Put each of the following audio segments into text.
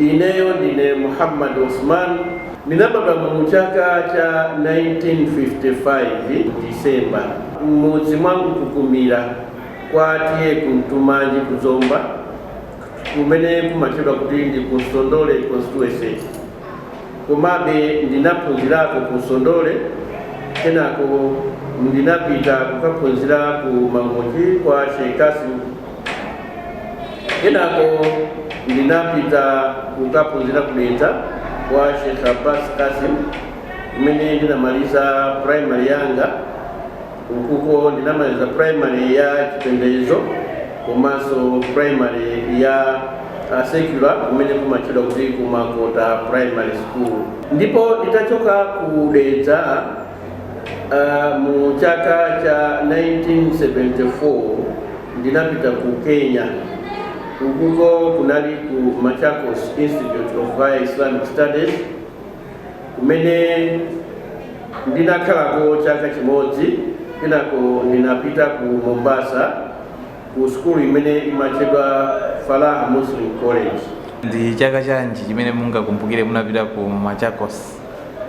Ineyo ndine Muhammad Uthman, ninabadwa mu chaka cha 1955 Disemba. Mmudzi mwangu Mkukumira kwatiye Kuntumanji ku Zomba, kumene kumachedwa kuti ndi kusondole constituency. Komabe ndinaphunzirako kusondole, kenako ndinapita kukaphunzira ku Mangochi kwa Sheikh, kenako ndinapita kukaphunzira kuleta kwa Sheikh kumene ndinamaliza primary yanga. Ukuko ndinamaliza primary ya chipembedzo komanso primary ya secular kumene kumachedwa kuti kumakota primary school. Ndipo nditachoka kuleta mu chaka cha 1974 ndinapita ku Kenya. Ukuko kunali ku Machakos Institute of High Islamic Studies kumene ndinakhalako chaka chimodzi, kenako ndinapita ku Mombasa ku school imene imachedwa Falah Muslim College. Ndi chaka chanji chimene mungakumbukire munapita ku Machakos?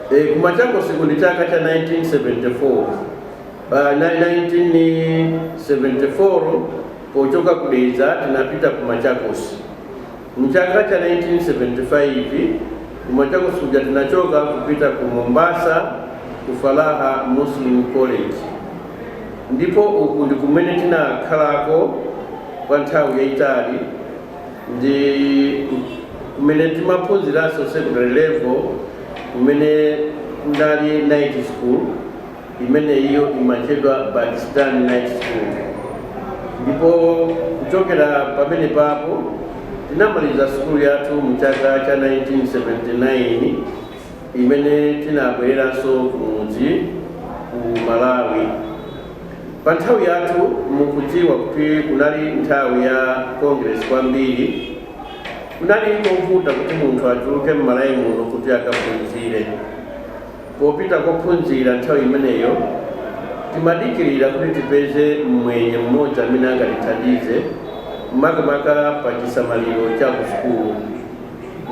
Ku Machakos ndi chaka cha 1974. 1974 pochoka kudeza tinapita ku Machakos. Mchaka cha 1975 ku Machakos kuja tinachoka kupita ku Mombasa ku Falah Muslim College. Ndipo uku ndi kumene tinakhalako kwa nthawi yayitali, ndi kumene timaphunziranso secondary level, kumene kunali night school imene iyo imachedwa Pakistan Night School. Ndipo kuchokera pamene papo tinamaliza school yathu mu chaka cha 1979 imene tinabwereranso kumudzi ku Malawi. Pa nthawi yathu mukudziwa kuti kunali nthawi ya Congress kwambiri, kunali kovuta kuti munthu atuluke m'Malawi muno kuti akaphunzire. Popita kophunzira nthawi imeneyo timadikirira kuti tipeze mwenye mmodzi amene angatithandize makamaka pa chisamaliro cha ku sukulu.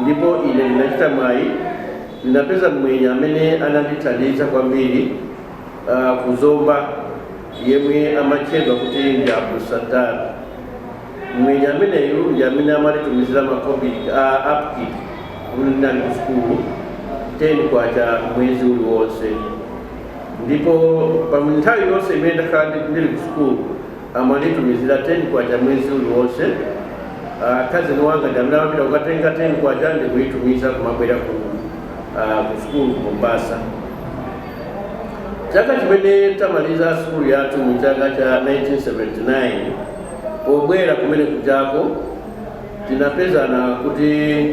Ndipo ine ndinachita mwayi, ndinapeza mwenye amene anandithandiza kwambiri ku Zomba, yemwe amachedwa kuti ndi Abdulsatar. Mwenye ameneyo ndi amene amatitumizira makopi upkeep kumene ndinali ku sukulu 10 kwacha mwezi uliwonse. Ndipo pa nthawi yonse imene ndakhala ndili ku sukulu amanditumizira 10 kwacha mwezi uliwonse. Cousin wanga ndi amene amapita kukatenga 10 kwacha ndi kuyitumiza kumabwera ku sukulu ku Mombasa. Chaka chimene tamaliza sukulu yathu mu chaka cha 1979, pobwera kumene kujako tinapezana kuti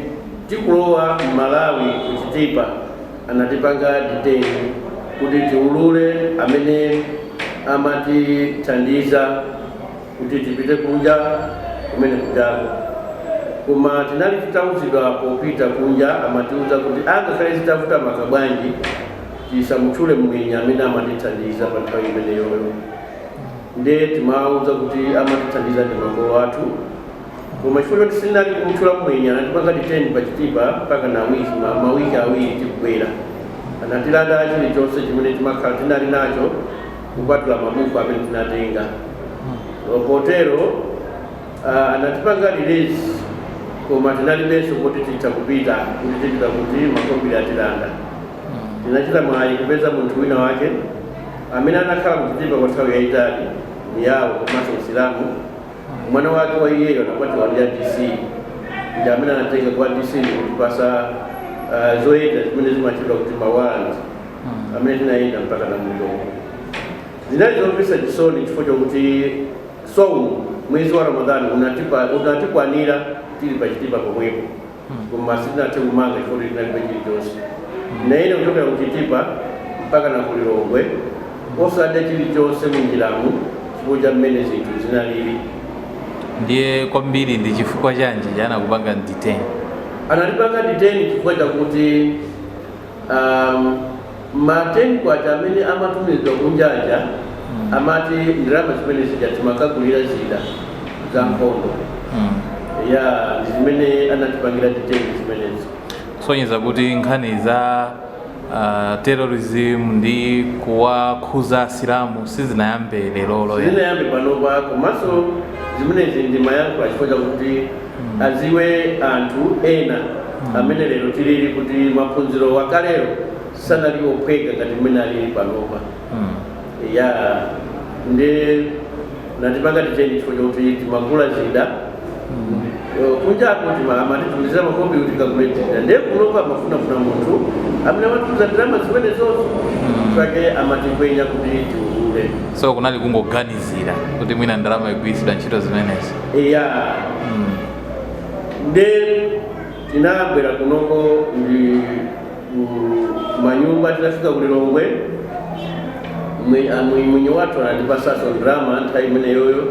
tikulowa Malawi kuchitipa, anatipanga detain kuti tiulule amene amatithandiza kuti tipite kunja kumene kujako. Koma tinali titauzidwa popita kunja, amatiuza kuti angakhale zitavuta makabwanji tisamutchule mwenye amene amatithandiza pa nthawi imeneyo. Nde timawuza kuti amatithandiza ndi makolo athu, koma chifukwa kuti sinali kumutchula mwenye anatipanga detain pa chitipa mpaka na mawiki awiri tikubwera. Anatilanda chilichonse chimene timakhala tinali nacho kupatula mabuku amene tinatenga. Potero anatipanga release, koma tinalibenso kuti titakupita kuti tipita kuti makombiri atilanda. Tinachita mwayi kupeza munthu wina wake amene anakhala kuchitipa kwa nthawi yayitali ni yawo komanso Msilamu. Mwana wake wa iyeyo anakwatiwa ndi DC, ndi amene anatenga kwa DC ndi kutipasa zoyeta zimene zimachedwa kuti mawarrant amene tinayenda mpaka na mulongo. Zinali zomvetsa chisoni chifukwa chokuti mwezi wa Ramadhani unatikwanira tili pa chitipa pomwepo, koma sitinathe kumanga chifukwa tinalibe chilichonse. Naine kuchokera kuchitipa mpaka na kulilongwe osade chilichonse munjiramu chifukwa cha mmene zinthu zinalili. Ndiye kwambiri ndi chifukwa chanji anakupanga detain? Anatipanga detain chifukwa chakuti ma-10 kwacha amene amatumizidwa kunjanja amati ndalama zimene zija timakagulira zida za nkhondo. ya zimene anatipangira details zimenezo. Kusonyeza kuti nkhani za terrorism ndi kuwakhuza asilamu sizinayambe lero sizinayambe panopa, komanso zimenezi ndi mayankho achifukwa kuti aziwe anthu ena amene lero tilili kuti maphunziro wakalero sanali ophweka ngati mmene alili panopa. Ya ndi natipanga titeni chifukwa kuti timagula zida kunjako timatitulizira makompyuta calculator ndiye kunopa amafunafuna munthu amene amatumiza ndalama zimene zonse pake amatikwenya kuti tiulule. So kunali kungoganizira kuti mwina ndalama igwiritsidwa ntchito zimenezi. Ya nde tinabwera kunoko ndi manyumba tinafika kulilongwe mwenye watu anatipasaso drama nthawi imeneyoyo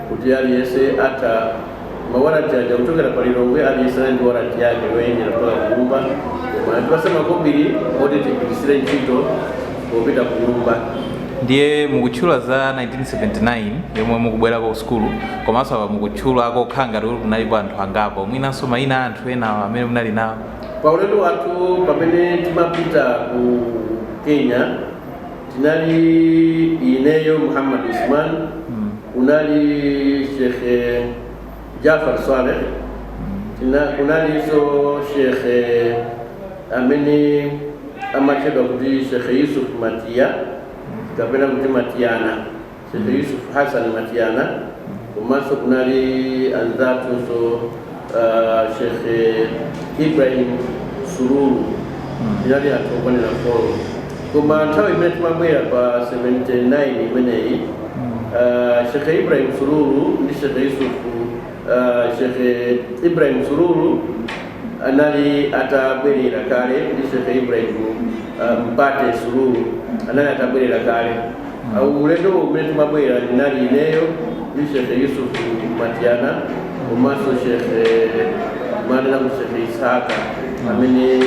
kuti aliyese ata mawarati aja kutokera palilongwe aliyese ndi warati yake yoyenera kutoka kunyumba anatipasa makobiri oti tipitisire ntchito popita kunyumba. Ndiye mukutchula za 1979 yomwe mukubwerako ku skulu, komanso apa mukutchulako kukhala ngati kuti kunalipo anthu angapo, mwinanso mayina anthu enawo amene munali nawo? Pa ulendo wathu pamene timapita ku Kenya tinali ineyo Muhammad Uthman, kunali Sheikh Jafar Saleh, kunali so Sheikh amene amachedwa kuti Sheikh Yusuf Matia kapena kuti Matiana, Sheikh Yusuf Hassan Matiana, komanso kunali anzatu so Sheikh Ibrahim Sururu tinali atokwanira folo. Koma nthawi imene timabwera pa 79 imeneyi Sheikh Ibrahim Sururu ndi Sheikh Yusuf Sheikh Ibrahim Sururu anali atabwerera kale ndi Sheikh Ibrahim Mpate Sururu anali atabwerera kale. Ulendo umene timabwera ndinali ineyo ndi Sheikh Yusuf Matiana komanso Sheikh Manela Sheikh Ishaka amene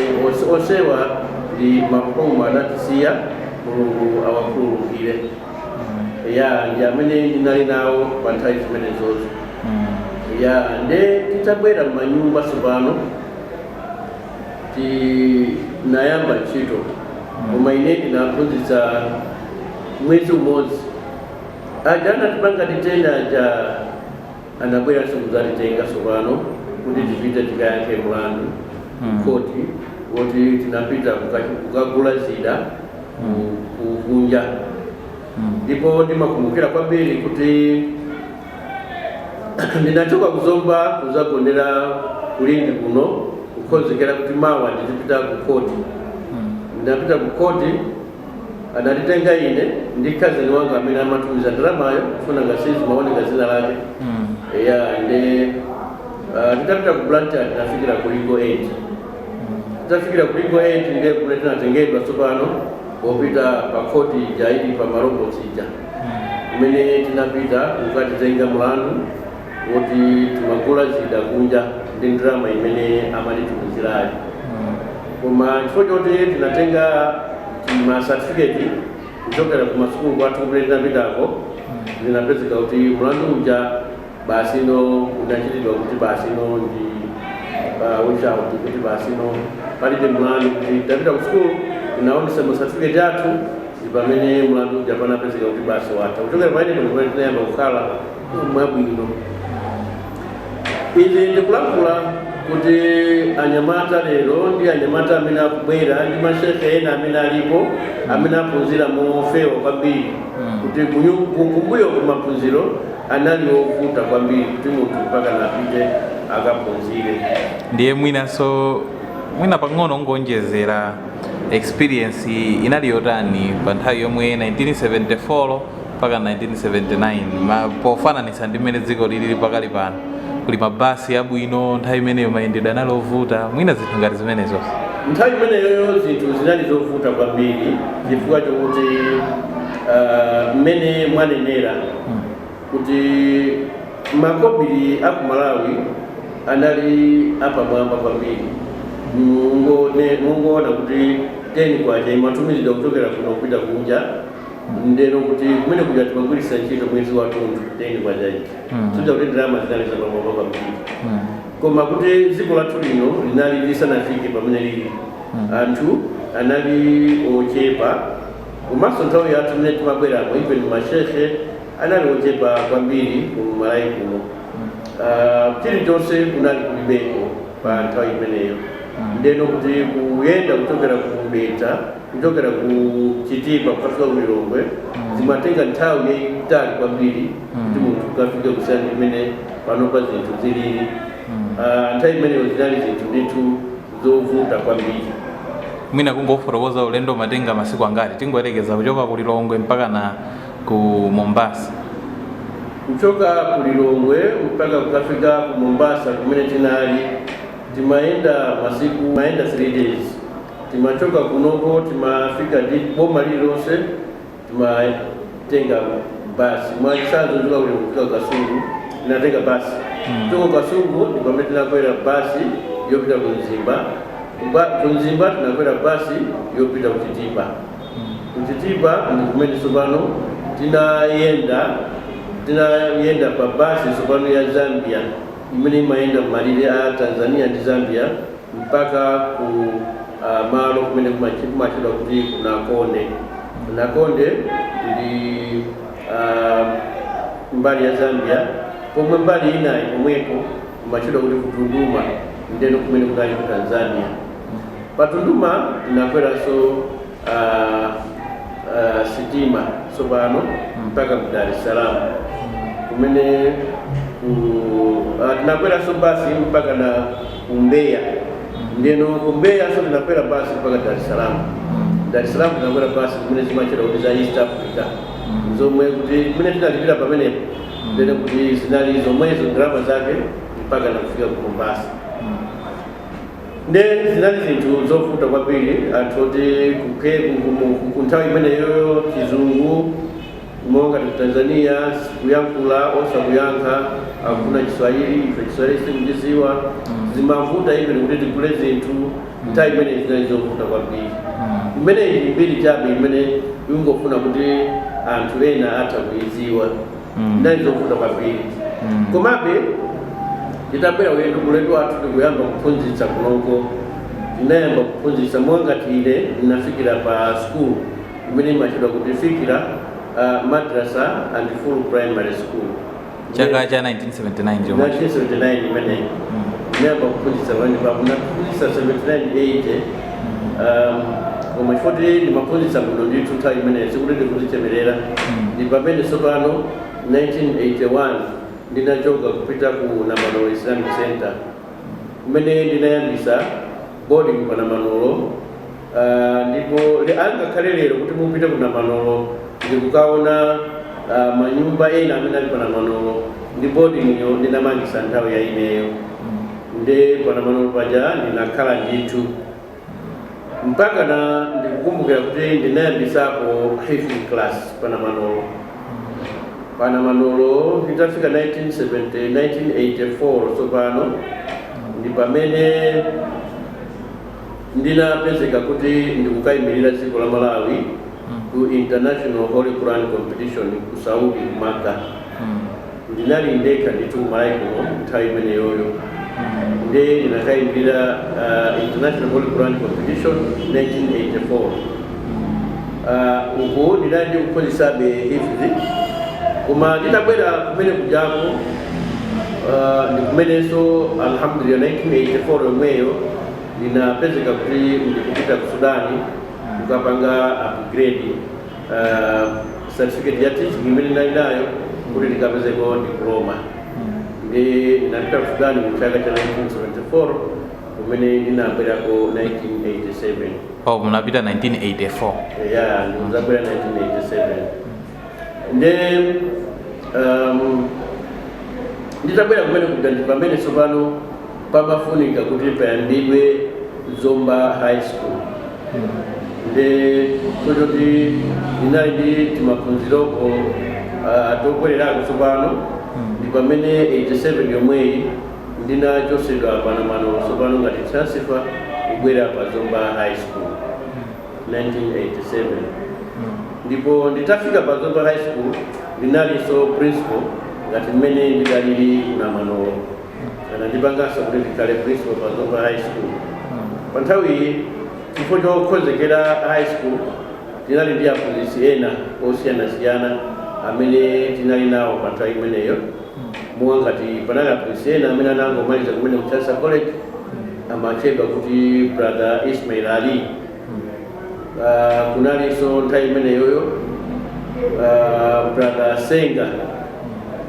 osewa ndi mafumu anatisiya Mulungu awakhululukire. Ya ndi amene ndinali nawo pa nthawi zimenezozo. Ya nde titabwera m'manyumba tsopano tinayamba ntchito koma ine ndinaphunzitsa mwezi umodzi aja anatipanga titenda aja anabwera sikuzatitenga tsopano kuti tipite tikayankhe mlandu Kodi woti tinapita kukagula zida kukunja. Ndipo ndimakumbukira kwambiri kuti ndinachoka ku Zomba kuzakondera kulindi kuno kukhozekera kuti mawa ndipita ku Kodi. Ndinapita ku Kodi anatitenga ine ndi kazini wanga amene amatumiza ndalamayo kufuna ngasizi maoneka zina lake. Ya nde nditapita ku Blantyre nafikira ku Legal Aid. Tafikira ku Legal Aid ndiye kumene tinatengedwa tsopano popita pa Kodi jaidi pa maroboti ija kumene tinapita kukatitenga mlandu woti timagula zida kunja ndi ndalama imene amatitumizirayo. Koma chifukwa choti tinatenga ma certificate kuchokera ku masukulu kwathu kumene tinapitako zinapezeka kuti mlandu uja basino unachitidwa kuti basino ndi wishauti kuti basino palibe mlandu kuti tapita ku skulu tinaonesa ma certificate athu ndi pamene mlandu uja panapezeka kuti basi watha kuchokera paine pamene tinayamba kukhala mwabwino. Izi ndikulankhula kuti anyamata lero ndi anyamata amene akubwera ndi mashekhe ena amene alipo amene aphunzira mofewa kwambiri kuti kumbuyo kumaphunziro anali ovuta kwambiri kuti munthu mpaka napite akaphunzire. Ndiye mwina pang'ono ngonjezera experience inali yotani pa nthawi yomwe 1974 mpaka 1979 pofananisa ndi mmene dziko lili pakali pano kuli mabasi abwino nthawi imeneyo mayendedwe anali ovuta mwina zinthu ngati zimenezo? Nthawi imeneyo zinthu zinali zovuta kwambiri chifukwa chokuti mmene mwanenera kuti makobiri aku Malawi anali apamwamba kwambiri. Mungoona kuti teni kwacha imatumizidwa kuchokera kuno kupita kunja ndeno kuti kumene kuja timagwiritsa ntchito mwezi wathunthu teni kwacha ichi. Soja kuti ndalama zinali zapamwamba kwambiri. koma kuti dziko lathu lino linali lisanafike pamene lili anthu anali ochepa komanso nthawi yathu imene timabweramo even mashekhe anali ochepa kwambiri ku Malawi kuno. Chilichonse kunali kulibeko pa nthawi imeneyo ndeno kuti kuyenda kuchokera ku Beta kuchokera ku Chitipa kufika ku Lilongwe zimatenga nthawi yayitali kwambiri kuti munthu ukafike kusiyana imene panopa zinthu zilili. Nthawi imeneyo zinali zinthu ndithu zovuta kwambiri. Mwina kungofotokoza ulendo matenga masiku angati tingoyerekeza kuchoka ku Lilongwe mpaka na ku Mombasa? Kuchoka ku Lilongwe mpaka kukafika ku Mombasa kumene tinali timaenda masiku 3 days. Timachoka kunoko timafika boma lililonse timatenga basi mwachisanzo njoka uli kufika Kasungu tinatenga basi kutoka Kasungu ndi pamene tinakwera basi yopita ku Nzimba. Ku Nzimba tinakwera basi yopita ku Chitipa. Ku Chitipa ndi kumene tsopano tinayenda pa basi tsopano ya Zambia imene imayenda malire a Tanzania ndi Zambia mpaka ku malo kumene kumachedwa kuti Nakonde ndi mbali ya Zambia, pomwe mbali inayi pomwepo kumachedwa kuti Tunduma ndeno kumene kunali ku Tanzania. Pa Tunduma tinakweranso sitima tsopano mpaka ku Dar es Salaam kumene tinakweranso basi mpaka na Mbeya. Ndeno ku Mbeya so tinakwera basi mpaka Dar es Salaam. Dar es Salaam tinakwera basi kumene zimachedwa kuti za East Africa zomwe kuti kumene tinalipira pamenepo ndeno kuti zinali zomwezo ndalama zake mpaka na kufika ku Mombasa. Nde zinali zinthu zovuta kwambiri anthu oti ku nthawi imeneyo Chizungu monga Tanzania kuyankhula osakuyankha akufuna Kiswahili, ife Kiswahili sikuchidziwa zimavuta even kuti tigule zinthu nthawi imene zinali zovuta kwambiri. Imene mbiri chabe imene ingofuna kuti anthu ena atha kuidziwa ndali zovuta kwambiri. Komabe titabwera ulendo wathu tikuyamba kuphunzitsa kunoko tinayamba kuphunzitsa mwangati ine ndinafikira pa school imene imachedwa kuti Fikira Madrasa and Full Primary School. Chaka cha 1979 jomwe 1979 imene ndinayamba kuphunzitsa wani pa kuphunzitsa 79 koma chifoti ndimaphunzitsa muno ndithu nthawi imene sikuti ndikuzichemerera ndi pamene tsopano 1981 ndinachoka kupita ku Namanolo Islamic Center kumene ndinayambisa boarding pa Namanolo. Ndipo angakhale lero kuti mupite ku Namanolo ndikukaona manyumba ena amene ali pa Namanolo ndi boarding yo ndinamangisa nthawi ya ineyo nde pa Namanolo paja ndinakhala ndithu mpaka na ndikukumbukira kuti ndinayambisako hifdhi class pa Namanolo. Pa Namanolo nditafika 1984 tsopano ndi pamene ndinapezeka kuti ndikukayimirira dziko la Malawi ku International Holy Quran Competition ku Saudi ku Maka. Ndinali ndekha ndithu Malawi kuno nthawi imeneyoyo nde ndinakayimirira International Holy Quran Competition 1984. Uku ndinali ndikuphunzitsabe hifdhi koma nditabwera kumene kujako ndikumenenso alhamdulillah 1984 yomweyo ndinapezeka kuti ndikupita ku Sudan kukapanga upgrade certificate ya teaching imene ndali nayo kuti ndikapezeko diploma. Ndi ndinapita ku Sudan mu chaka cha 1974 kumene ndinabwerako 1987. Munapita 1984? Yeah, ndinabwera 1987. Nde nditabwera kumene kugandi pamene tsopano pamafunika kuti payambidwe Zomba High School. Nde kuti ndinali ndi timaphunziroko atokwererako tsopano ndi pamene 87 yomweyi ndinachosedwa pa Namanolo tsopano ngati transfer kubwera pa Zomba High School 1987. Ndipo nditafika pa Zomba High School ndinalinso principal ngati mmene ndidalili ku Namanolo. anandipanganso kuti ndikhale principal pa Zomba high school. Pa nthawi chifukwa chokonzekera high school tinali ndi aphunzitsi ena osiyanasiyana amene tinali nawo pa nthawi imeneyo. Ngati panali aphunzitsi ena amene anangomaliza kumene ku Chasa College amatchedwa kuti brother Ismail Ali. Kunalinso nthawi imeneyoyo brother Senga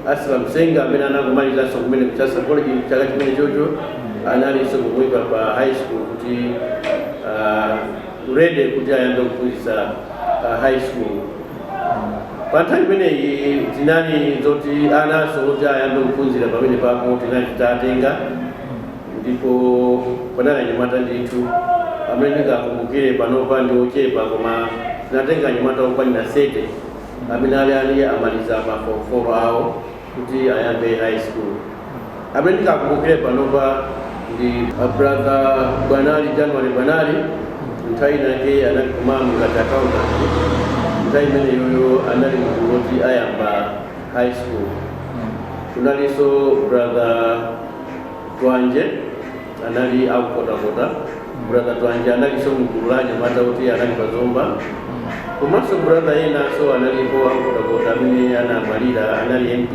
Aslam Senga amene anangomalizanso kumene ku Chasa College chaka chimene chocho analinso kumwika pa high school kuti ready kuti ayambe kuphunzitsa high school. Pa nthawi imeneyi tinali zoti anaso kuti ayambe kuphunzira pamene papo tinali titatenga, ndipo panali anyamata ndithu amene ndingakumbukire panopa ndi ochepa, koma tinatenga anyamata okwanira 30 amene ali amaliza ma form 4 awo kuti ayambe high school. Amene ndingakumbukire panopa ndi brother Bwanali January Bwanali, nthawi nake anali kumamu ngati accountant. Nthawi imeneyoyo anali kuti ayamba high school. Tunalinso brother Twanje anali akukota. Brother Twanje analinso mgulu la anyamata kuti anali pa Zomba. Komanso brother ena so analipo akukota amene anamalira, anali MP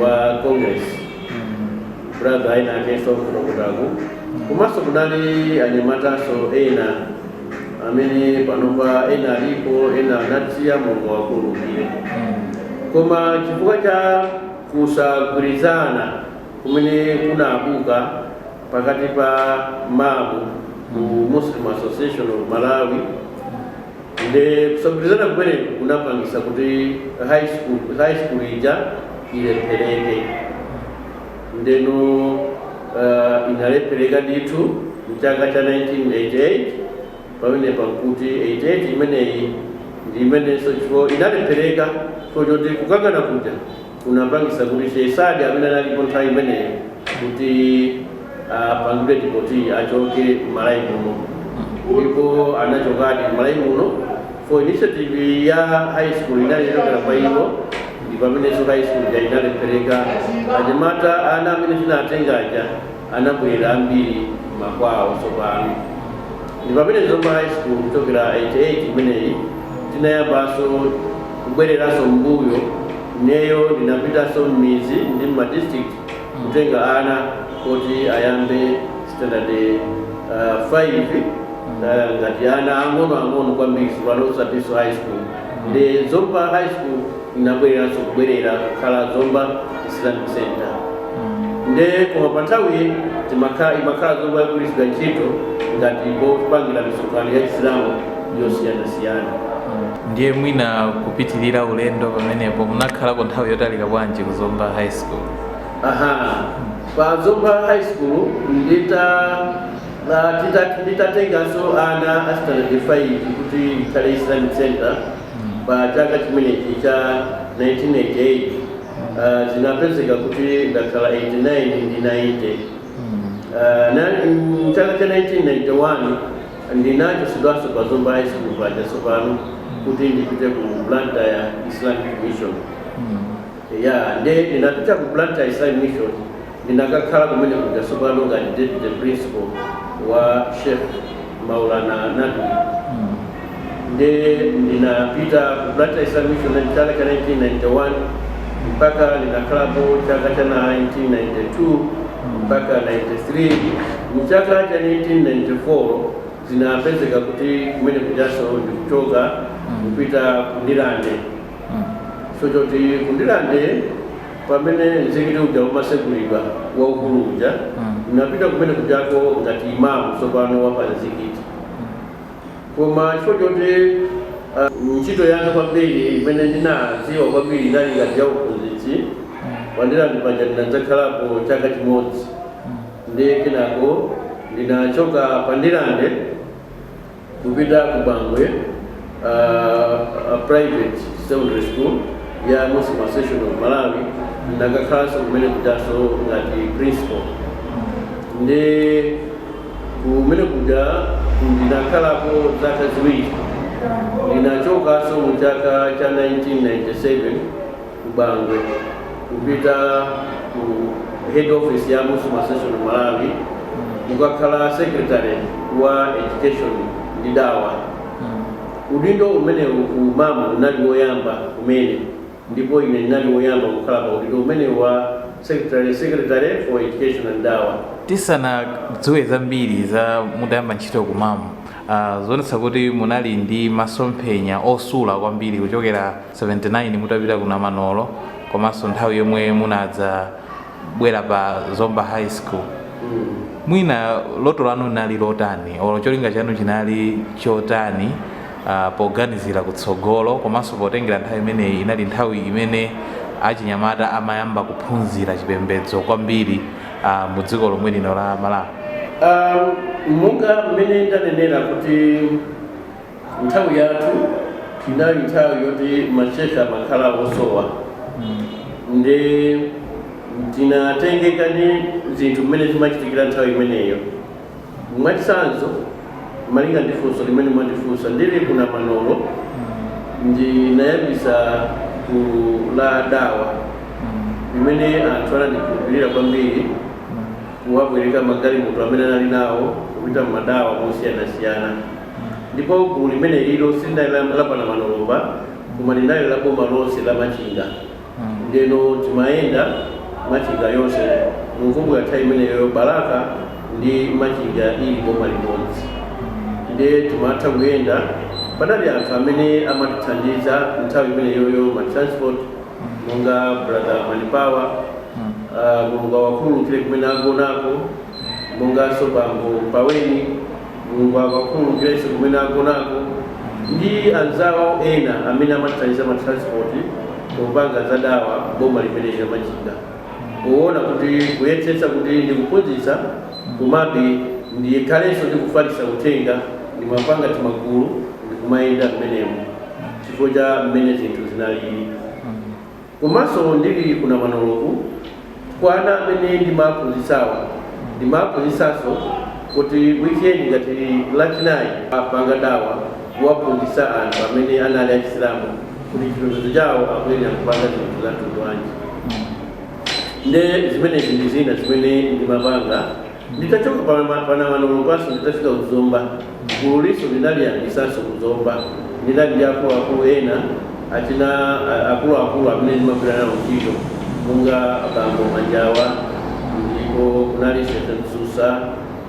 wa Congress. Brother ena akenso akukotako. Komanso kunali anyamata so ena amene panopa ena alipo, ena anatiya Mulungu wakhululukire. Koma chifukwa cha kusagwirizana kumene kunabuka pakati pa MAMU ku Muslim Association of Malawi, nde kusagwirizana kumene kunapangisa kuti high school ija ilephereke. Ndeno inalephereka ndithu mchaka cha 1988 pamene pakuti 88 imeneyi ndi imenenso chifukwa inalephereka kuti kukangana kuja kunapangisa kuti Sheikh amene analipo nthawi imeneyo kuti apangidwe tipoti achoke Malawi muno, ndipo anachokadi Malawi muno for initiative ya high school inali yokera kwa iwo. Ndi pamenenso high school ja inalephereka, anyamata ana amene tinatengaja anabwera ambiri makwawo tsopano. Ndi pamene Zomba high school kuchokera 88 imeneyi tinayambanso kubwereranso mbuyo, neyo ndinapitanso m'mizi ndi ma district kutenga ana kuti ayambe standard 5 ngati ana ang'ono kwambiri pano usatiso high school. Ndi Zomba high school inabwereranso kubwerera kukhala Zomba Islamic Center. Nde koma pa nthawi imakhala Zomba yakugwiritsidwa ntchito ngati popangira misonkhano ya Chisilamu yosiyanasiyana. Ndiye mwina kupitirira ulendo pamenepo munakhalako nthawi yotalika bwanji ku Zomba high school? Pa Zomba high school nditatenganso ana a standard 5 kuti ikhale Islamic Center pa chaka chimenechi cha 1988. Zinapezeka kuti ndakhala 89 ndi 90. Chaka cha 1991 ndinachosedwanso pa Zomba high school paja tsopano kuti ndipite ku Blantyre Islamic Mission. Nde ndinapita ku Blantyre Islamic Mission, ndinakakhala kumene kuja tsopano ngati deputy principal wa Sheikh Maulana Ndani. Nde ndinapita ku Blantyre Islamic Mission chaka cha 1991 mpaka ndinakhalapo chaka cha 1992 mpaka 93. Mchaka cha 1994 zinapezeka kuti kumene kujaso ndikuchoka kupita kundilande. So choti kundilande pamene nzikiti uja umasegulidwa waukulu uja, ndinapita kumene kujako ngati imamu tsopano wa pa nzikiti. Koma chifukwa choti ntchito yanga kwambiri imene ndinadziwa kwambiri inali ngati ya uphunzitsi, pandilande paja ndinadzakhalapo chaka chimodzi. Ndi kenako ndinachoka pandilande kupita ku Bangwe private secondary school ya Muslim Association of Malawi, ndakakhalanso kumene kujaso ngati principal. Ndi kumene kuja ndinakhalapo zaka ziwiri. Ndinachokanso mu chaka cha 1997 ku Bangwe kupita ku head office ya Muslim Association Malawi, mukakhala secretary wa education ndi dawa. Udindo umene umamu unali woyamba umene, ndipo ine ndinali woyamba kukhala pa udindo umene wa secretary for education and dawa. Tisanadziwe zambiri za mudayamba ntchito kumamu, zonetsa kuti munali ndi masomphenya osula kwambiri kuchokera 79 mutapita kuna Manolo, komanso nthawi yomwe munadza bwera pa Zomba High School. Mwina loto lanu linali lotani, olo cholinga chanu chinali chotani poganizira kutsogolo, komanso potengera nthawi imeneyi inali nthawi imene achinyamata amayamba kuphunzira chipembedzo kwambiri mu dziko lomwe lino la Malawi? Monga mmene ndanenera kuti nthawi yathu inali nthawi yoti mashekhe amakhala osowa, ndi tinatengeka ndi zinthu mmene zimachitikira nthawi imeneyo. Mwachitsanzo, malinga ndi funso limene mwandifunsa, ndili kuna Manolo ndinayambisa ku la dawa limene anthu anandikhulupirira kwambiri kuwabwereka magalimoto amene anali nawo kupita madawa mosiyanasiyana. Ndipo gulu limene lilo silinali la pana Manolomba, koma linali la boma lonse la Machinga. Ndeno timayenda Machinga yonse, mumvumbu ya nthawi imeneyo Baraka ndi Machinga ili boma limodzi. Nde timatha kuyenda, panali anthu amene amatithandiza nthawi imeneyoyo matransport, monga brother Manipawa, Mulungu awakhululukire kumene agonako, monga Sobambo Paweni, Mulungu awakhululukire kumene agonako, ndi anzawo ena amene amatithandiza matransport kupanga za dawa boma limene la Machinga. Kuona kuti kuyetsetsa kuti ndikuphunzitsa komabe ndikhalenso ndikufalitsa uthenga, ndimapanga timagulu ndikumayenda mmenemo chifukwa cha mmene zinthu zinalili. Komanso ndili kuna Manoloku, kwana amene ndimaphunzitsanso kuti weekend ngati lachinayi apanga dawa kuwaphunzitsa anthu amene anali achisilamu kuti chipembedzo chawo akuyenera kupanga zinthu za mtundu wanji. Nde zimene ndi zina zimene ndimapanga. Nditachoka pana Manoloku aso nditafika ku Zomba, gulu liso linaliyambisanso ku Zomba, ndinali ndi akuluakulu ena achina akuluakulu amene ndimagwira nawo ntchito, monga Bambo Manjawa, ndipo kunali Sheikh Msusa,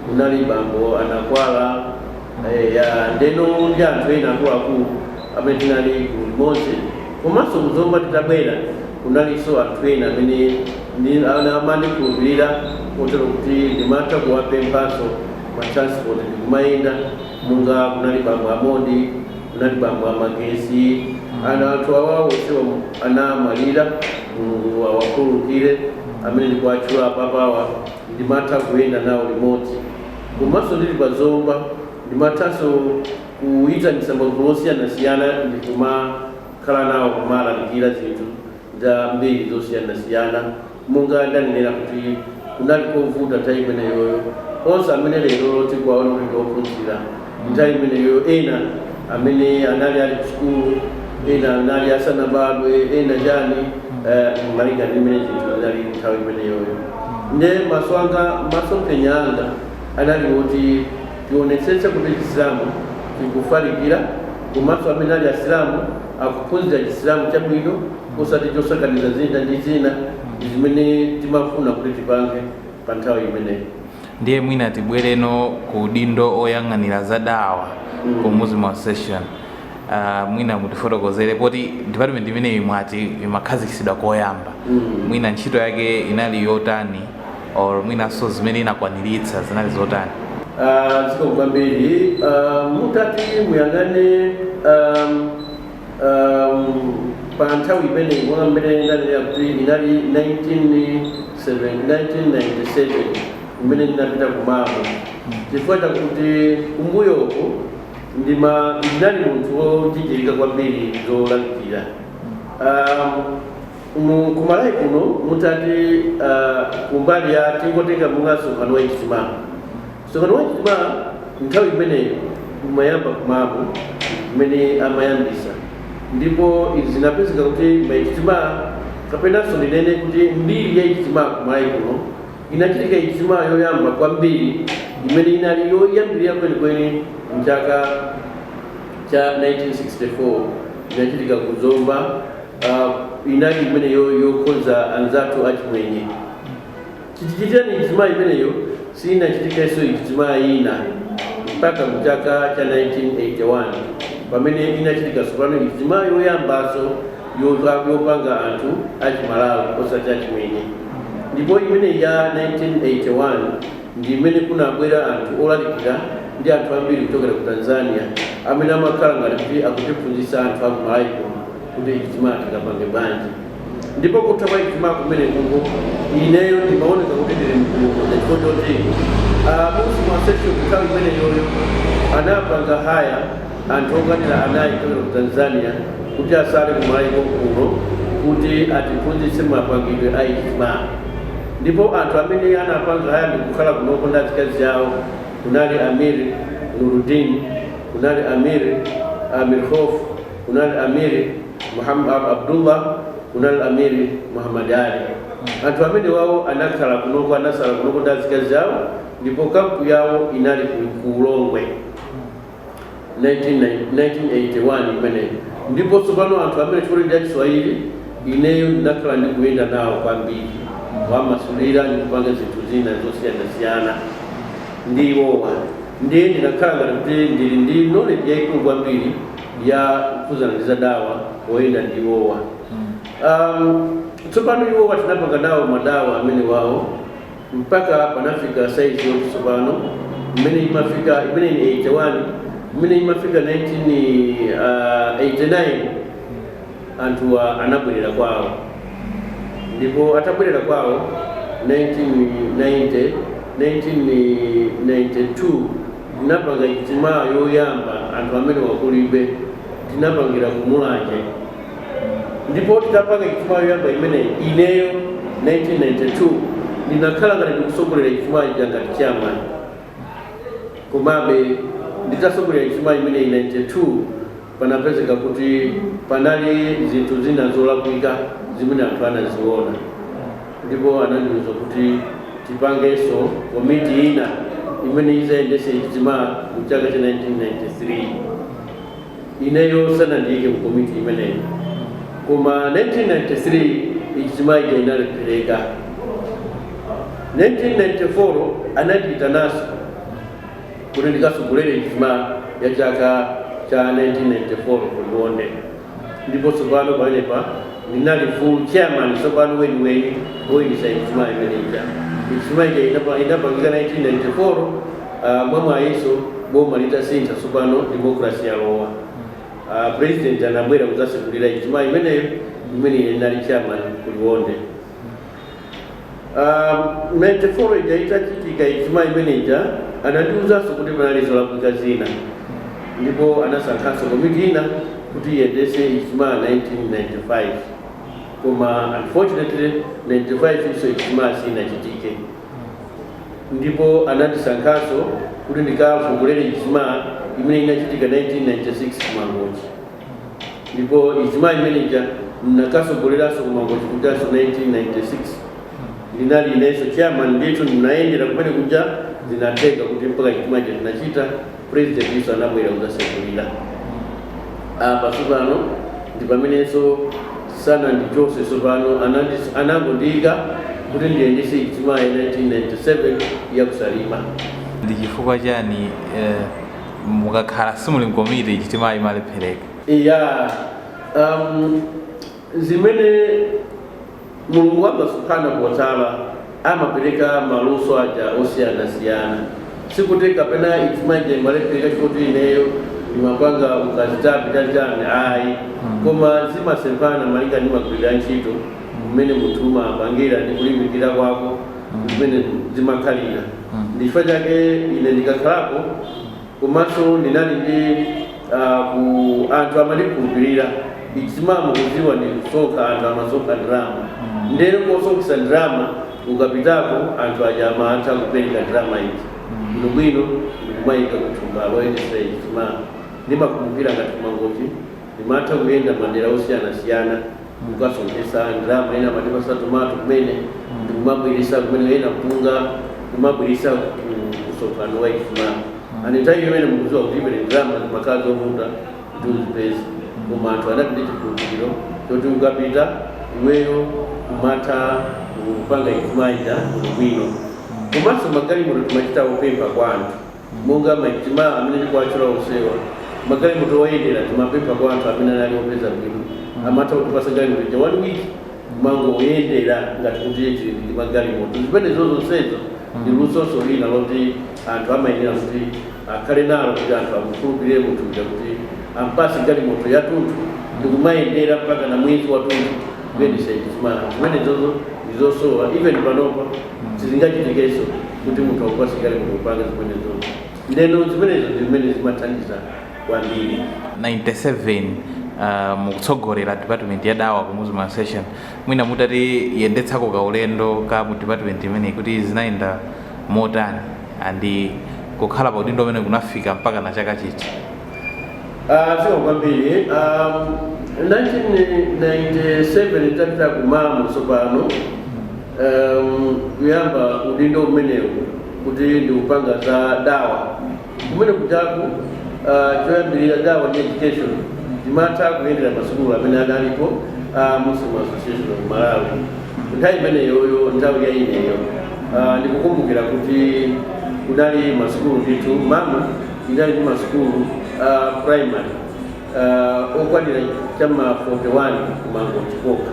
kunali Bambo Anakwala, ndeno ndi anthu ena akuluakulu amene tinali gulu limodzi. Komanso ku Zomba titabwera kunalinso anthu ena amene amandikhulupirira kotero kuti ndimatha kuwapemphanso matransport ndikumayenda, monga kunali Bambo Amondi, kunali Bambo Amagesi, anthu awawo anamwalira, Mulungu awakhululukire, amene ndikuwatchula apapawa, ndimatha kuyenda nawo limodzi. Komanso ndili pa Zomba ndimathanso kuyitanitsa magulu osiyanasiyana ndikumakhala nawo kumalalikira zinthu za mbiri zosiyanasiyana, monga ndanenera kuti kunali kovuta nthawi imeneyoyo. Onse amene lero tikwaona kuti ophunzira nthawi imeneyoyo, ena amene anali ali kuskulu, ena anali asanabadwe, ena chani, malinga ndi mmene zinthu zinali nthawi imeneyoyo. Nde masomphenya anga anali kuti tionetsetse kuti Chisilamu chikufalikira, komanso amene ali asilamu akuphunzira Chisilamu chabwino, osati chosakaniza zina ndi zina zimene timafuna kuti tipange pa nthawi imeneyo. Ndiye mwina tibwereno ku udindo oyang'anira za dawa ku Muslim Association, mwina mutifotokozere poti department imeneyi mwati imakhazikitsidwa koyamba, mwina ntchito yake inali yotani, or mwinanso zimene inakwaniritsa zinali zotani? Ziko kwambiri, mutati muyang'ane pa nthawi imeneyi, monga mmene ndanenera kuti inali 1997 imene ndinapita kumamu, chifukwa chakuti kumbuyoko ndinali munthu wodzichepetsa kwambiri zolalikira. Ku Malawi kuno mutati kumbali ya tingotenga monga msonkhano wa Ijtima. Msonkhano wa Ijtima nthawi imeneyo umayamba kumamu imene amayambisa, ndipo izi zinapezeka kuti maijtima kapena sondinene kuti mbiri ya ijtima kumaiko inachitika ijtima yoyamba kwambiri imene inali yoyambirira kwenikweni mchaka cha 1964 inachitika ku Zomba. Inali imene yokoza anzatu achimwenye chichichita ni ijtima imeneyo sinachitikeso ijtima ina mpaka mchaka cha 1981 pamene inachitika sopano ijtima yoyambaso yopanga anthu achimalawi osati achimwenye. Ndipo imene ya 1981 ndi imene kunabwera anthu olalikira ndi anthu ambiri kuchokera ku Tanzania amene amakhala ngati kuti akutiphunzitsa anthu akumalawi kuti ijtima tikapange bwanji. Ndipo kuthawa ijtima kumene kungo ineyo ndimaoneka kuti ndili mkulukuza chifukwa choti musi mwa section kuthawa imene yoyo anapanga haya anthu okwanira anayi kuchokera ku Tanzania kuti asale kumalawi kuno kuti atiphunzitse mapangidwe a ijtima. Ndipo anthu amene anapanga haya ndikukhala kunoko ndi azikazi yawo kunali Amir Nuruddin, kunali Amir Khof, kunali Amir Muhammad Abdullah, kunali Amir Muhammad Ali. Anthu amene wawo anakhala kunoko anasala kunoko ndi azikazi yawo ndipo kampu yawo inali ku Ulongwe 1981 imene. Ndipo tsopano anthu amene chifukwa ndi Kiswahili ineyo ndinakhala ndikuyenda nawo kwambiri wamasulira ndikupanga zinthu zina zosiyanasiyana ndiwowa ndiye ndinakhala ngati kuti ndili ndi knowledge yaikulu kwambiri ya kuphunzana ndi za dawa woyenda ndiwowa. Tsopano iwowa tinapanga nawo madawa amene wawo mpaka panafika saizi yoti tsopano imene imafika imene ni 81 imene imafika 1989 anthu anabwerera kwawo. Ndipo atabwerera kwawo 1992 tinapanga ijtima yoyamba anthu amene wakulibe tinapangira kumulanje. Ndipo tikapanga ijtima yoyamba imene ineyo 1992 ndinakhala ngati ndikusogolera ijtima ngati chairman, komabe nditasogolera ijtima imene 92 panapezeka kuti panali zinthu zina zolakwika zimene anthu anaziona. Ndipo anandiuza kuti tipangenso komiti ina imene izayendese ijtima mchaka cha 1993. Ineyo sanandiyike mu komiti imeneyo, koma 1993 ijtima ija inalipereka. 1994 anandiitanaso kuti ndikasogolere ijtima ya chaka cha 1994 kulonde. Ndipo tsopano pamenepa ndinali full chairman tsopano weniweni woyendesa ijtima imeneja. Ijtima ija inapangika 1994 mwamwa yeso boma litasintha tsopano democracy yalowa. President anabwera kuzasekulira ijtima imeneyo imene ine ndinali chairman kuliwonde. 94 ija itachitika ijtima imeneja anandiuzanso kuti panali zolakwika zina, ndipo anasankhanso komiti ina kuti iyendese ijtima 1995, koma unfortunately 95 iso ijtima sinachitike. Ndipo anandisankhanso kuti ndikafungulire ijtima imene inachitika 1996 kumangochi. Ndipo ijtima imeneja ndinakasogoleranso kumangochi kujaso 1996 ndinali ineso chairman ndithu ndinayendera kumene kuja zinateka kuti mpaka ijtima ija tinachita president iso anabwera kuzasekulira. Apa tsopano ndi pamenenso sana ndichonse tsopano anangondiyika kuti ndiyendese ijtima ya 1997 yakusalima. Ndi chifukwa chani mukakhala simuli mkomiti ijtima imalephereka? Iya, zimene Mulungu wanga subhanahu wa ta'ala amapereka maluso aja osiyanasiyana. Sikuti kapena ijtima ija imalephereka chifukwa ineyo nimapanga ukazitapitachani ayi, koma zimasempana malinga ndi magwirira ntchito mmene munthu apangira ndi kulimbikira kwako mmene zimakhalira. Ndi chifukwa chake ine ndikakhalapo komanso ndinali ndi anthu amalikhulupirira ijtima mukudziwa ndi kusonkha anthu amasonkha ndalama. Ndero kosonkhetsa ndalama ukapitako anthu aja amatha kupereka ndalama izi bwinobwino ndikumayika kuthumba loyendesa ijtima. Ndimakumbukira ngati kumangochi ndimatha kuyenda madera osiyanasiyana mukasongesa ndalama ena matipasa tomato kumene ndikumabwirisa kumene ena mpunga kumabwirisa kusonkhano wa Uthman ani nthawi imene mukudziwa kuti imene ndalama makazi ovuta kuti uzipeza koma anthu anapita chikhulupiriro choti ukapita iweyo kumatha kupanga Uthman bwino. Komanso magalimoto timachita opempha kwa anthu monga machitima amene ndikuwatchula onsewa magalimoto oyendera timapempha kwa anthu amene ali opeza bwino amatha kutipasa galimoto ja 1 week mango oyendera ngati kuti ndi magalimoto zimene zonsezo ndi lusoso lina loti anthu amayenera kuti akhale nalo kuti anthu amukhulupirire munthu uja kuti ampase galimoto yathunthu ndikumayendera mpaka na mwezi wathunthu kuyendesa Uthman. Zimene zozo ndizosowa even panopa zingachitekenso kuti munthu akupase galimoto kupanga zimene zozo. Ndeno zimenezo zimene zimathandiza kwambiri. 97 mukutsogolera department ya dawa ku Muslim session mwina mutati yendetsako kaulendo ka mu department imene kuti zinayenda motani andi kukhala pa udindo umene kunafika mpaka na chaka chichi. Sio kwambiri 1997 tapita kumamu sopano kuyamba udindo umenewu kuti ndi upanga za dawa kumene kutaku choyambirira dawa ndi education timatha kuyendera masukulu amene adalipo Muslim Association of Malawi nthawi imeneyoyo nthawi ya ineyo ndikukumbukira kuti kunali masukulu ndithu mama inali ndi masukulu primary okwanira chama 41 kumangochi koka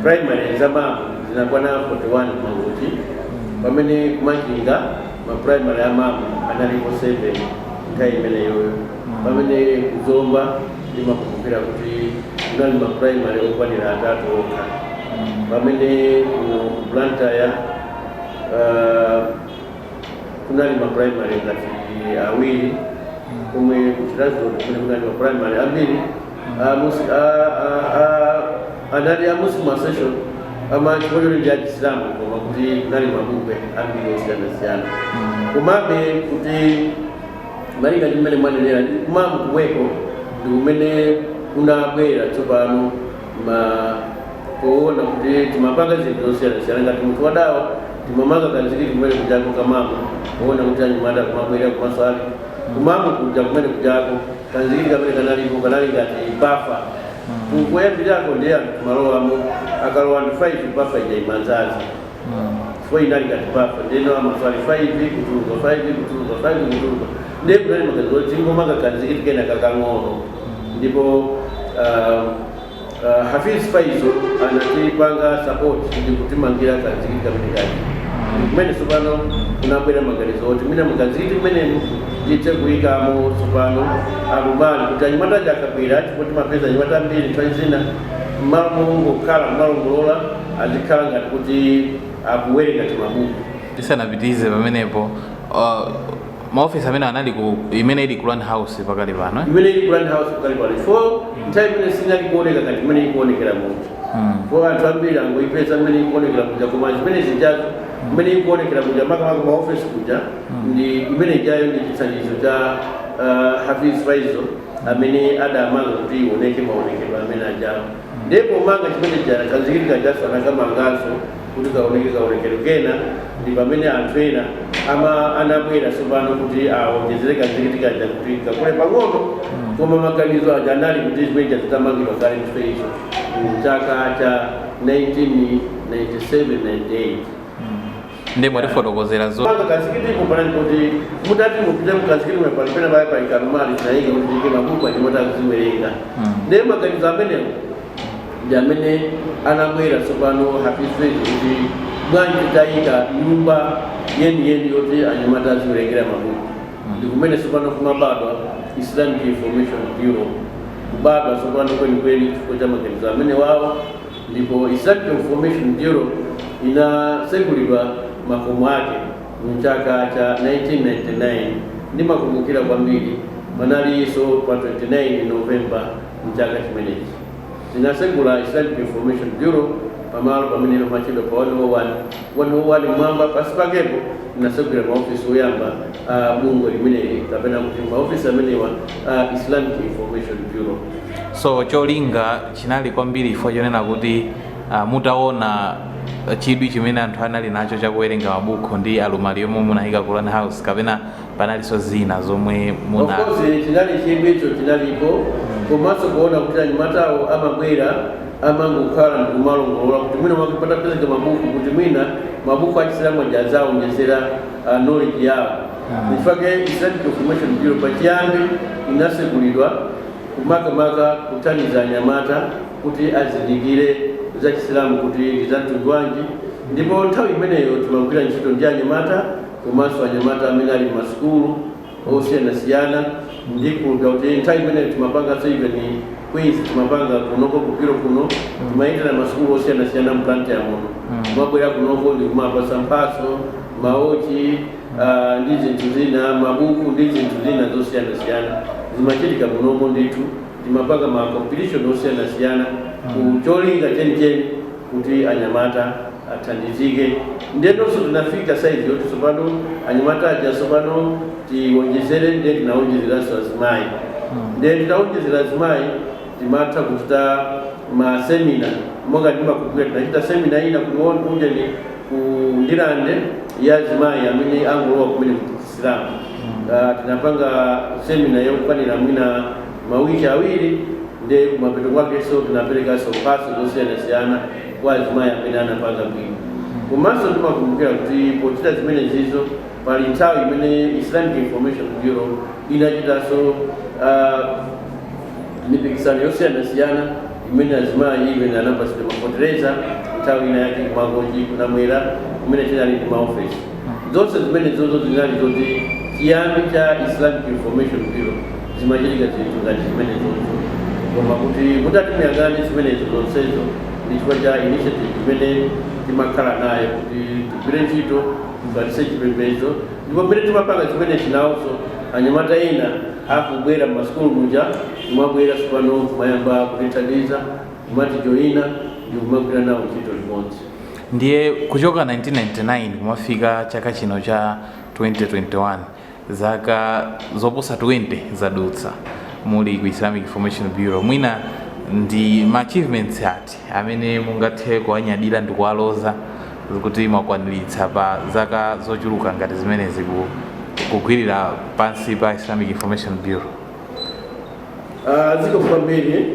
primary za mama zinakwana 41 kumangochi pamene kumanjinga ma primary ya mama analipo 7 nthawi imeneyoyo pamene kuzomba ndimakumbukira kuti kunali ma primary okwanira 3 okha pamene ku Blantyre kunali ma primary ngati awiri kumwe kuchirazo kunali ma primary ambiri anali a Muslim Association ama chikoyo ndi Islamu koma kuti kunali mabungwe ambiri osiyana komabe kuti malinga ndimene mwanenera kumamu kuweko ndi kumene kunabwera tsopano kuona kuti timapanga zinthu zosiyana ngati munthu wa dawa timamanga kanzikiti kumene kujako kamamu kuona kuti anyamata kumabwera kumaswali kumamu kuja kumene kujako kanzikiti kamene kanalipo kanali ngati bafa kuyambirako ndi anthu kumalowamo akalowa ndi 5 bafa ija imanzazi chifukwa inali ngati bafa ndeno amaswali 5 kutuluka 5 kutuluka 5 kutuluka ndiye kunali magazi tingomanga kanzikiti kena kakang'ono ndipo Hafiz Faizo anatipanga support ndi kutimangira kanzikiti kamene kaji kumene sopano kunabwera maganizo oti mina makanzikiti kumenemu ndithe kuyikamo sopano akubali kuti anyamata akabwera chifukwa mapeza anyamata mbiri nthawi zina mmalo mongokhala kumalongolola azikhala ngati kuti akuwerenga timabuku. Tisanapitize pamenepo maofisi amene anali ku imene ili ku Land House pakali pano imene ili ku Land House pakali pano for nthawi imene sinali kuoneka ngati imene ikuonekera munthu for anthu ambiri angoipeza imene ikuonekera kuja koma zimene zijazo imene ikuonekera kuja makamaka maofisi kuja ndi imene ijayo ndi chitsanjizo cha Hafiz Faizo amene adamanga kuti ioneke maonekedwe amene ajawo ndipo manga chimene jana kanzikiti kajaso anakamanganso kuti kaonekedwe kena ndi pamene anthu ena ama anabwera sopano kuti aonjezere kanzikiti kaja kuti kakule pang'ono koma maganizo aja anali kuti zimene zitamangidwa kale mfeisho chaka cha 1997-98 ndi mwatifotokozera zo panga kanzikiti kupana kuti mutati mupite mkanzikiti mwepalipena baya paikanumali zinaike kuti ike mabuku anyamata kuziwerenga ndiye maganizo amenewo ndi amene anabwera sopano Hafiz Faizo kuti bwanji tayika nyumba yeni yoti anyamata aziwerengera mabuku ndi kumene sopano kumabadwa Islamic Information Bureau kubadwa sopano kwenikweni chifukwa cha maganizo amene wawo ndipo Islamic Information Bureau inasegulidwa makomo ake mchaka cha 1999 ndi makumbukira kwambiri manaliso pa 29 Novemba mchaka chimenechi zinasegula Islamic Information Bureau pamalo pamene pamachedwa pa 101 mwamba pasi pakepo nasegwera maofisi oyamba bungwe limeneli kapena kuti maofisi amenewa Islamic Information Bureau. So cholinga chinali kwambiri ifo chonena kuti mutaona chidwi chimene anthu anali nacho chakuwerenga mabuku ndi alumali yomwe munayika Quran House kapena panalinso zina zomwe muna. Of course chinali chidwi icho chinalipo komanso kuona kuti anyamatawo amabwera amangokhala ndikumalola kuti mwina mwakipata pezeka mabuku kuti mwina mabuku achisilamu ajazaonjezera knowledge yawo. Nifake Islamic Information Bureau pachiyambi inasekulidwa kumakamaka kuthandiza anyamata kuti azindikire za Chisilamu kuti ndizatundwanji, ndipo nthawi imeneyo timagwira ntchito ndi anyamata komanso anyamata amene ali masukulu osiyanasiyana ndi kuti nthawi imeneyo timapanga even quiz timapanga kunoko kupiro kuno timayendera masukulu osiyanasiyana mplanti ya muno kumabwera kunoko ndi kumapasa mphaso maochi ndi zinthu zina mabuku ndi zinthu zina zosiyanasiyana zimachitika munomo ndithu timapanga ma competition osiyanasiyana kucholinga chenicheni kuti anyamata athandizike. Ndenonso tinafika saizi yoti tsopano anyamata aja tsopano tiwonjezere ndi tinawonjezeranso azimayi. Ndi tinawonjezera azimayi timatha kuchita ma seminar monga ndimakubwira tinachita seminar ina kunja ni kundilande ya azimayi amene angulowa kumene kuti Islamu. Tinapanga seminar yokwanira mwina mawiki awiri ndi kumapeto kwake so tinapelekaso mphaso zosiyanasiyana kwa azimayi amene anapanga bwino. Komanso timakumbukira kuti pochita zimene zizo pali nthawi imene Islamic Information Bureau inachitanso mipikisano yosiyanasiyana imene azimayi imene anapasidwa mafotereza nthawi ina yake kumangoji kunamwera kumene tinali ndi maofesi. Zonse zimene zozo zinali zoti chiyambi cha Islamic Information Bureau zimachitika zinthu ngati zimene zozo. Koma kuti mutatimuyang'ane zimenezo zonsezo ndi chifukwa cha initiative imene timakhala nayo kuti tigwire ntchito tibatise chipembedzo, ndipo mmene timapanga chimene chinawonso anyamata ena akubwera m'masukulu muja kumabwera tsopano kumayamba kutithandiza kumatijoyina ndi kumagwira nawo ntchito limodzi. Ndiye kuchoka 1999 kumafika chaka chino cha 2021 zaka zoposa 20 zadutsa muli ku Islamic Information Bureau, mwina ndi ma achievements ati amene mungathe kuwanyadira ndi kuwaloza kuti mwakwaniritsa pa zaka zochuluka ngati zimenezi kugwirira pansi pa Islamic Information Bureau? Ziko kwambiri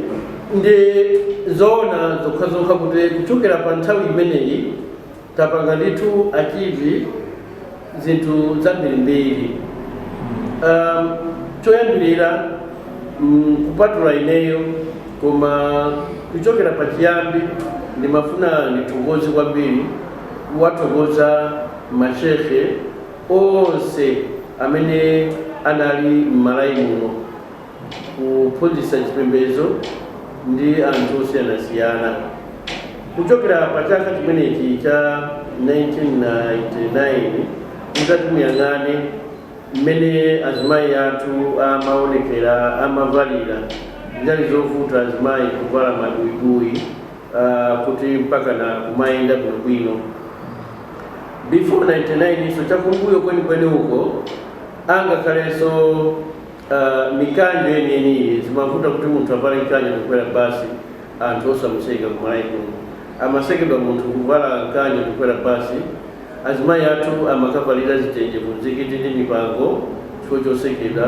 ndi zoona zokhazokha kuti kuchokera pa nthawi imeneyi tapanga ndithu achieve zinthu zambirimbiri. Choyambirira kupatula ineyo koma kuchokera pa chiyambi ndimafuna ndithokoze kwambiri kuwathokoza mashekhe onse amene anali m'Malawi muno kuphunzitsa chipembedzo ndi anthu osiyanasiyana. Kuchokera pa chaka chimenechi cha 1999 mutatimuyang'ane mmene azimayi athu amaonekera amavalira zinali zovuta azimayi kuvala mabuibui kuti mpaka na kumayenda bwinobwino. Before 99 so chakumbuyo kwenikweni huko angakhalenso mikanjo yeniyeniyi zimavuta kuti munthu avala mikanjo kukwera basi anthu osamuseka kumalawi kuno. Amasekedwa munthu kuvala mkanjo kukwera basi. Azimayi athu amakavalira zitenje muzikiti ndi mipango chifukwa chosekedwa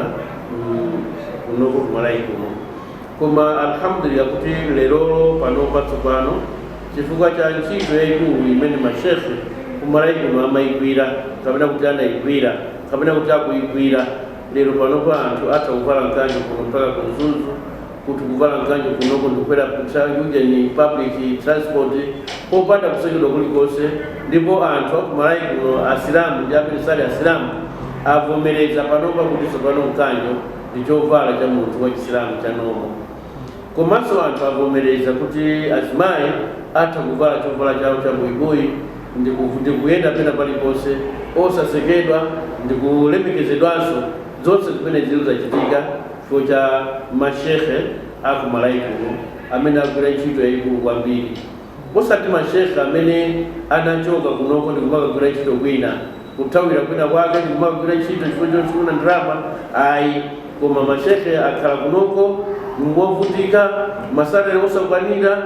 kunoko kumalawi kuno. Koma alhamdulillah kuti lerolo pano patsopano chifukwa cha ntchito yayikulu imene mashekhe kumalawi kuno amayigwira kapena kuti anayigwira kapena kuti akuyigwira, lero pano pa anthu atha kuvala mkanjo kuno mpaka kunzuzu, kuti kuvala mkanjo kunoko ndikukwera kuja ni public transport popanda kusekedwa kulikonse. Ndipo anthu akumalawi kuno asilamu ndi amene sali asilamu avomereza panopa kuti tsopano mkanjo ndi chovala cha munthu wa chisilamu cha nomo. Komanso anthu avomereza kuti azimayi atha kuvala chovala chawo cha buibui ndi kuyenda pena paliponse osasekedwa ndi kulemekezedwanso. Zonse zimene zili zachitika chifukwa cha mashekhe akumalawi kuno amene agwira ntchito yayikulu kwambiri. osati mashekhe amene anachoka kunoko ndikumagagwira ntchito kwina kuthawira kwina kwake ndikumagagwira ntchito chifukwa chofuna ndalama ayi, koma mashekhe akhala kunoko ngovutika masalere osakwanira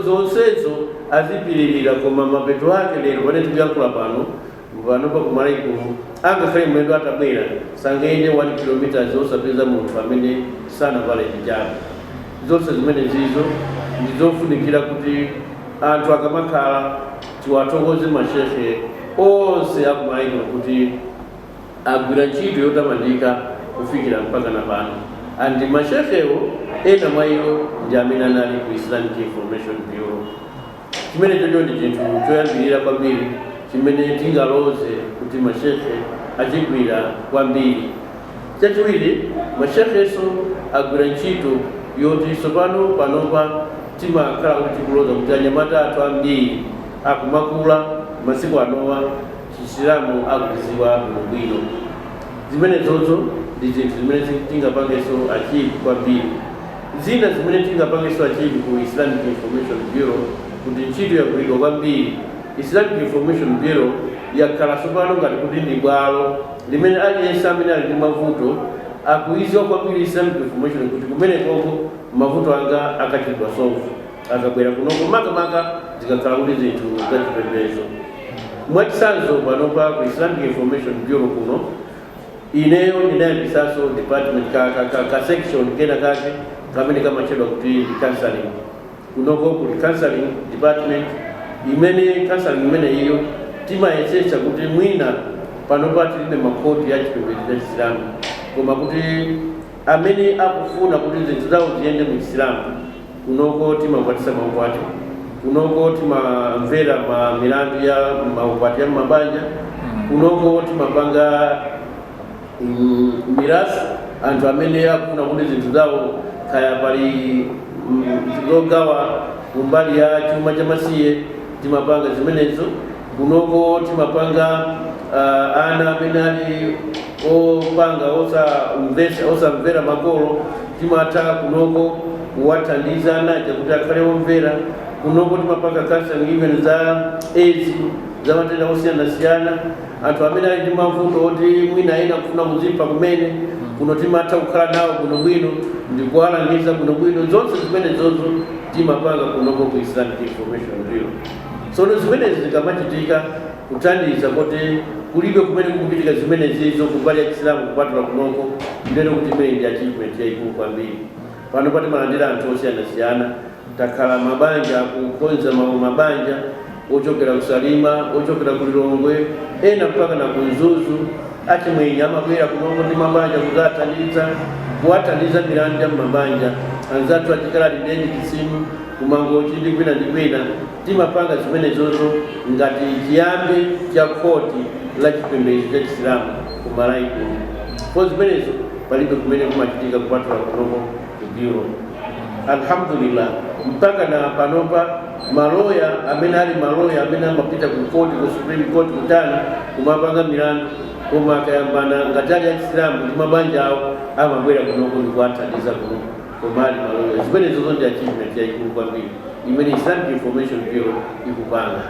zonsezo azipiririra, koma mapeto ake lero pamene tikuyankhula pano pa ku Malawi angakhale mlendo atabwera sangaende 1 km osapeza munthu amene sanavala hijabu. Zonse zimene zizo ndizofunikira kuti anthu akamakhala tiwathokoze mashekhe onse aku Malawi kuti agwira ntchito yotamandika kufikira mpaka na pano. Andi mashekhewo ena mwa iwo ndi amene anali ku Islamic Information Bureau. Chimene chocho ndi chinthu choyambirira kwambiri chimene tingaloze kuti mashekhe achigwira kwambiri. Chachiwiri, mashekheso agwira ntchito yoti panopa timakhala kuti tikuloza kuti anyamata athu ambiri akumakula masiku anowa chisilamu akudziwa bwino. Zimenezozo ndi zinthu zimene tingapangeso achieve kwambiri. Zina zimene tingapangeso achieve ku Islamic Information Bureau kuti ntchito yagwiridwa kwambiri. Islamic Information Bureau yakhala tsopano ngati kuti ndi bwalo limene aliyense amene ali ndi mavuto akuiziwa kwambiri Islamic Information kuti kumene koko mavuto anga akachitidwa solve, akabwera kunoko makamaka zikakhala kuti zinthu zachipembedzo. Mwachitsanzo panopa ku Islamic Information Bureau kuno ineyo ndinayambisaso department ka section kena kake kamene kamachedwa kuti ndi counseling. Kunoko kuli counseling department imene counseling imene iyo timayesesa kuti mwina panopa tilibe makoti ya chipembedzo cha Islamu, koma kuti amene akufuna kuti zinthu zawo ziyende mu Islamu kunoko timakwatisa maukwati, kunoko timamvera milandu ya maukwati ya mabanja, kunoko timapanga mirasi anthu amene akufuna kuti zinthu zawo kaya pali zogawa kumbali ya chuma cha masiye timapanga zimenezo. Kunoko timapanga ana amene ali opanga osamvera makolo timatha kunoko kuwathandiza naja kuti akhale omvera. Kunoko timapanga counseling even za AIDS, za matenda osiyanasiyana, anthu amene ali ndi mavuto oti mwina ena kufuna kuzipha kumene kuno timatha kukhala nawo bwinobwino ndi kuwalangiza bwinobwino. Zonse zimenezozo timapanga kunoko ku Islamic Information Bureau. Tsono zimenezi zikamachitika kuthandiza kuti kulibe kumene kukupitika zimenezizo kumbali ya Chisilamu kupatula kunoko, ndiyeno kuti imene ndi achievement yayikulu kwambiri. Pano pati malandira anthu osiyanasiyana, takhala mabanja kukonza mabanja ochokera kusalima, ochokera kulilongwe, ena mpaka na kunzuzu achimwenya amabwera kunoko ndi mabanja kuzathandiza kuwathandiza milandu ya mabanja. Anzathu achikala lidenji chisimu kumangochi ndi kwina ndi kwina timapanga zimenezozo ngati chiyambi cha khoti la chipembedzo cha Chisilamu ku Malawi kuno. Kwa zimenezo palibe kumene kumachitika kupatula kunoko ku Bureau. Alhamdulillah, mpaka na panopa maloya amene ali maloya amene amapita ku koti, ku Supreme Court kutana kumapanga milandu, koma akayambana ngati ali ya Chisilamu ndi mabanja awo amabwera kunoko ndi kuwathandiza kunoko komali maloya. Zimenezozo ndi achievement yayikulu kwambiri imene Islamic Information Bureau ikupanga.